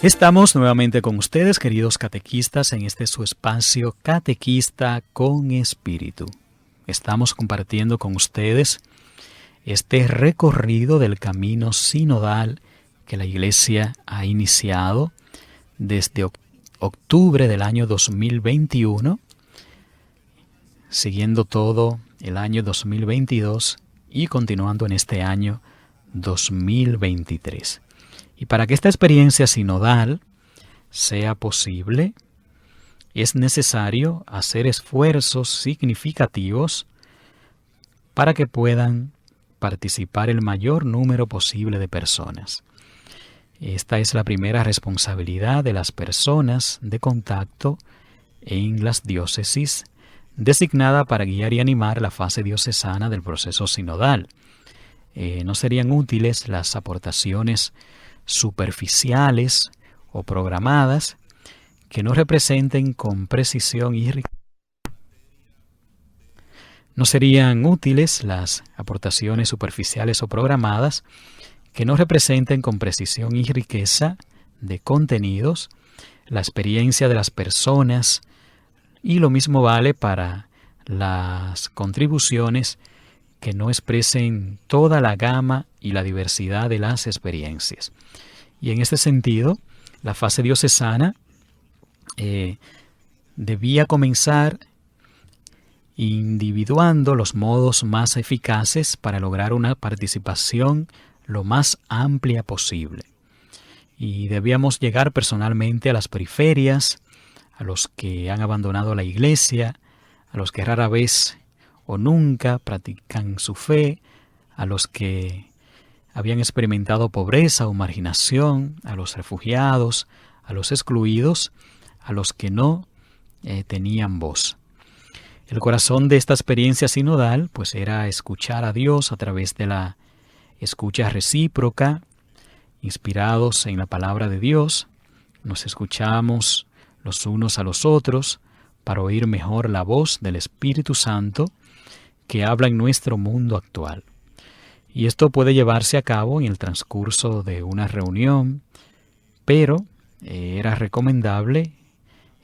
Estamos nuevamente con ustedes, queridos catequistas, en este su espacio Catequista con Espíritu. Estamos compartiendo con ustedes este recorrido del camino sinodal que la Iglesia ha iniciado desde octubre del año 2021, siguiendo todo el año 2022 y continuando en este año 2023. Y para que esta experiencia sinodal sea posible, es necesario hacer esfuerzos significativos para que puedan participar el mayor número posible de personas. Esta es la primera responsabilidad de las personas de contacto en las diócesis, designada para guiar y animar la fase diocesana del proceso sinodal. No serían útiles las aportaciones superficiales o programadas que no representen con precisión y riqueza. No serían útiles las aportaciones superficiales o programadas que no representen con precisión y riqueza de contenidos la experiencia de las personas, y lo mismo vale para las contribuciones que no expresen toda la gama y la diversidad de las experiencias. Y en este sentido, la fase diocesana debía comenzar individuando los modos más eficaces para lograr una participación lo más amplia posible. Y debíamos llegar personalmente a las periferias, a los que han abandonado la iglesia, a los que rara vez o nunca practican su fe, a los que habían experimentado pobreza o marginación, a los refugiados, a los excluidos, a los que no tenían voz. El corazón de esta experiencia sinodal pues era escuchar a Dios a través de la escucha recíproca, inspirados en la palabra de Dios. Nos escuchamos los unos a los otros para oír mejor la voz del Espíritu Santo que habla en nuestro mundo actual. Y esto puede llevarse a cabo en el transcurso de una reunión, pero era recomendable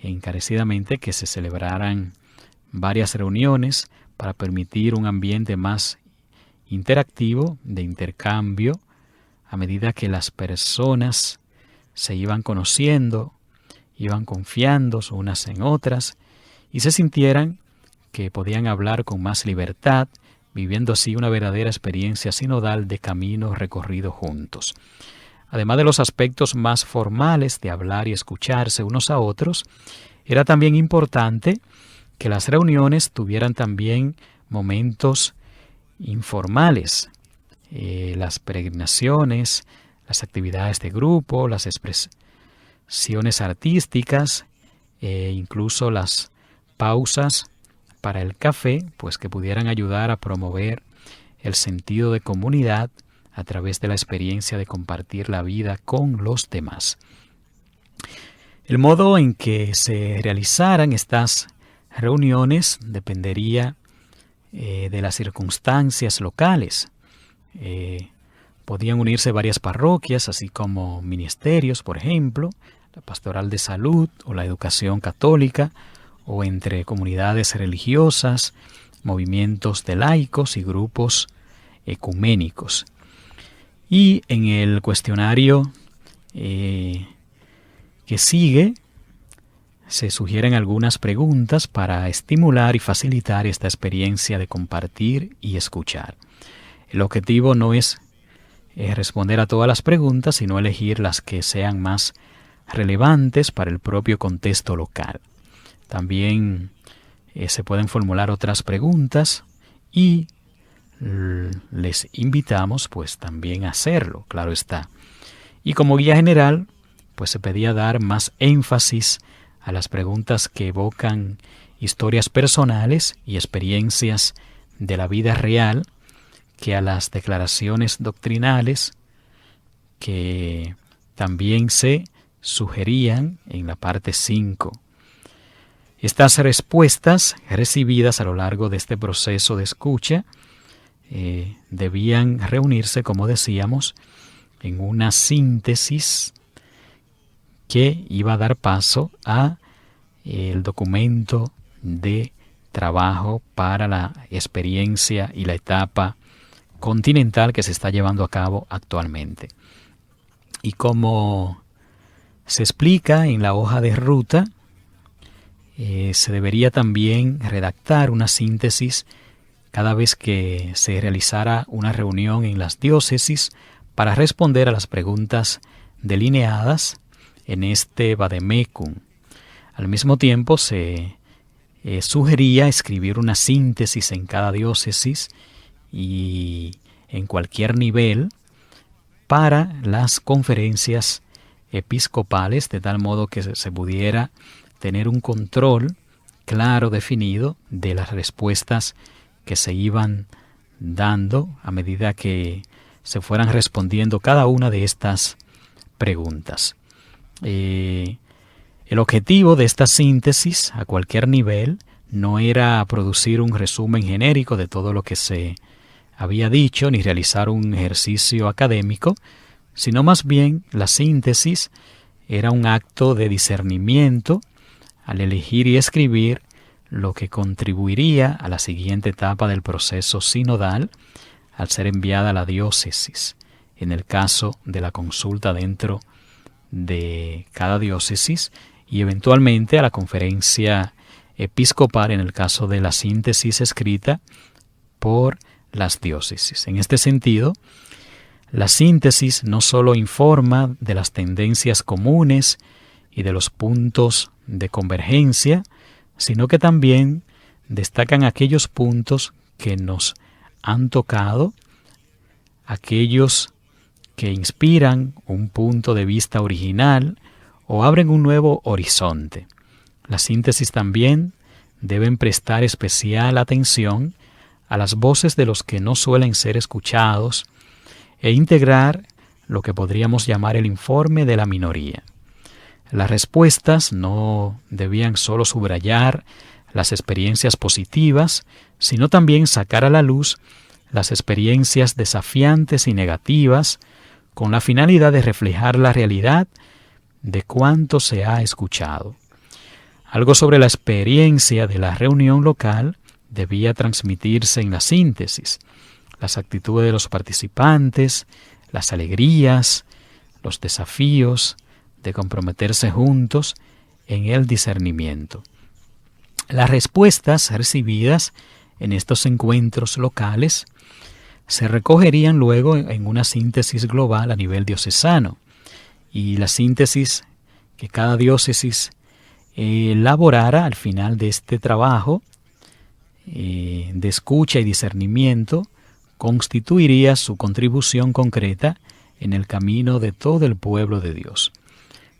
encarecidamente que se celebraran varias reuniones para permitir un ambiente más interactivo, de intercambio, a medida que las personas se iban conociendo, iban confiando unas en otras y se sintieran que podían hablar con más libertad, viviendo así una verdadera experiencia sinodal de camino recorrido juntos. Además de los aspectos más formales de hablar y escucharse unos a otros, era también importante que las reuniones tuvieran también momentos informales. Las peregrinaciones, las actividades de grupo, las expresiones artísticas, incluso las pausas para el café, pues que pudieran ayudar a promover el sentido de comunidad a través de la experiencia de compartir la vida con los demás. El modo en que se realizaran estas reuniones dependería de las circunstancias locales. Podían unirse varias parroquias, así como ministerios, por ejemplo, la pastoral de salud o la educación católica, o entre comunidades religiosas, movimientos de laicos y grupos ecuménicos. Y en el cuestionario que sigue, se sugieren algunas preguntas para estimular y facilitar esta experiencia de compartir y escuchar. El objetivo no es responder a todas las preguntas, sino elegir las que sean más relevantes para el propio contexto local. También se pueden formular otras preguntas y les invitamos pues también a hacerlo, claro está. Y como guía general, pues se pedía dar más énfasis a las preguntas que evocan historias personales y experiencias de la vida real que a las declaraciones doctrinales que también se sugerían en la parte 5. Estas respuestas recibidas a lo largo de este proceso de escucha debían reunirse, como decíamos, en una síntesis que iba a dar paso a el documento de trabajo para la experiencia y la etapa continental que se está llevando a cabo actualmente. Y como se explica en la hoja de ruta, se debería también redactar una síntesis cada vez que se realizara una reunión en las diócesis para responder a las preguntas delineadas en este vademecum. Al mismo tiempo se sugería escribir una síntesis en cada diócesis y en cualquier nivel para las conferencias episcopales, de tal modo que se pudiera tener un control claro, definido, de las respuestas que se iban dando a medida que se fueran respondiendo cada una de estas preguntas. El objetivo de esta síntesis a cualquier nivel no era producir un resumen genérico de todo lo que se había dicho ni realizar un ejercicio académico, sino más bien la síntesis era un acto de discernimiento al elegir y escribir lo que contribuiría a la siguiente etapa del proceso sinodal al ser enviada a la diócesis, en el caso de la consulta dentro de cada diócesis, y eventualmente a la conferencia episcopal en el caso de la síntesis escrita por las diócesis. En este sentido, la síntesis no solo informa de las tendencias comunes y de los puntos de convergencia, sino que también destacan aquellos puntos que nos han tocado, aquellos que inspiran un punto de vista original o abren un nuevo horizonte. La síntesis también deben prestar especial atención a las voces de los que no suelen ser escuchados e integrar lo que podríamos llamar el informe de la minoría. Las respuestas no debían solo subrayar las experiencias positivas, sino también sacar a la luz las experiencias desafiantes y negativas, con la finalidad de reflejar la realidad de cuánto se ha escuchado. Algo sobre la experiencia de la reunión local debía transmitirse en la síntesis: las actitudes de los participantes, las alegrías, los desafíos de comprometerse juntos en el discernimiento. Las respuestas recibidas en estos encuentros locales se recogerían luego en una síntesis global a nivel diocesano, y la síntesis que cada diócesis elaborara al final de este trabajo de escucha y discernimiento constituiría su contribución concreta en el camino de todo el pueblo de Dios.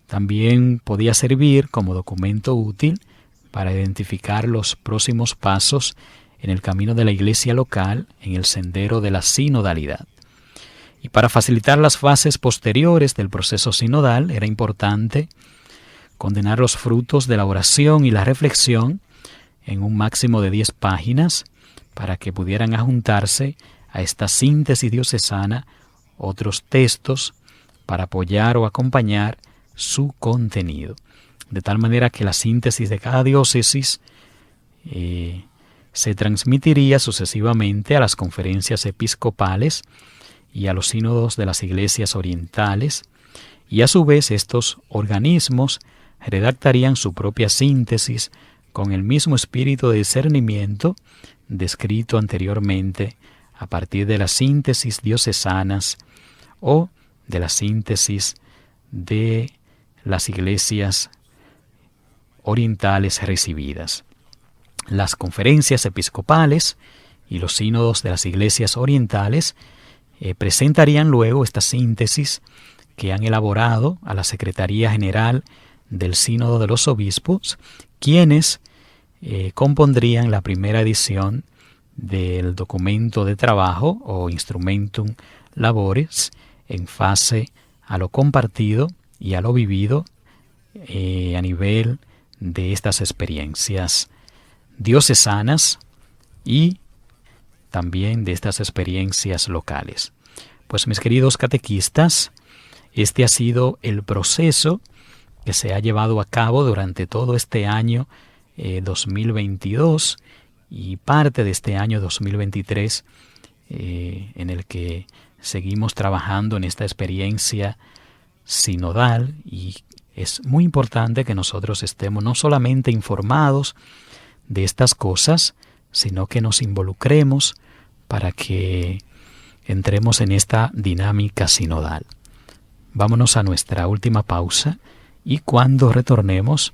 También podía servir como documento útil para identificar los próximos pasos en el camino de la iglesia local en el sendero de la sinodalidad. Y para facilitar las fases posteriores del proceso sinodal era importante condenar los frutos de la oración y la reflexión en un máximo de 10 páginas para que pudieran adjuntarse a esta síntesis diocesana otros textos para apoyar o acompañar su contenido. De tal manera que la síntesis de cada diócesis se transmitiría sucesivamente a las conferencias episcopales y a los sínodos de las iglesias orientales, y a su vez estos organismos redactarían su propia síntesis con el mismo espíritu de discernimiento descrito anteriormente a partir de las síntesis diocesanas o de la síntesis de las iglesias orientales recibidas. Las conferencias episcopales y los sínodos de las iglesias orientales presentarían luego esta síntesis que han elaborado a la Secretaría General del Sínodo de los Obispos, quienes compondrían la primera edición del documento de trabajo o Instrumentum Laboris en fase a lo compartido y a lo vivido a nivel de estas experiencias diocesanas y también de estas experiencias locales. Pues mis queridos catequistas, este ha sido el proceso que se ha llevado a cabo durante todo este año 2022 y parte de este año 2023, en el que seguimos trabajando en esta experiencia sinodal, y es muy importante que nosotros estemos no solamente informados de estas cosas, sino que nos involucremos para que entremos en esta dinámica sinodal. Vámonos a nuestra última pausa y cuando retornemos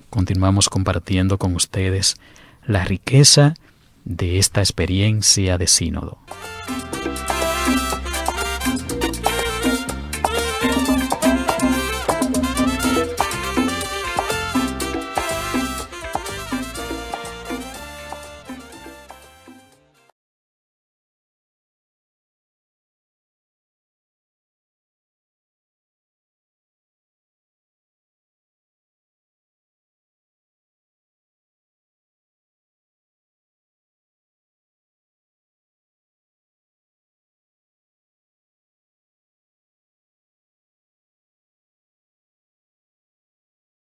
continuamos compartiendo con ustedes la riqueza de esta experiencia de sínodo.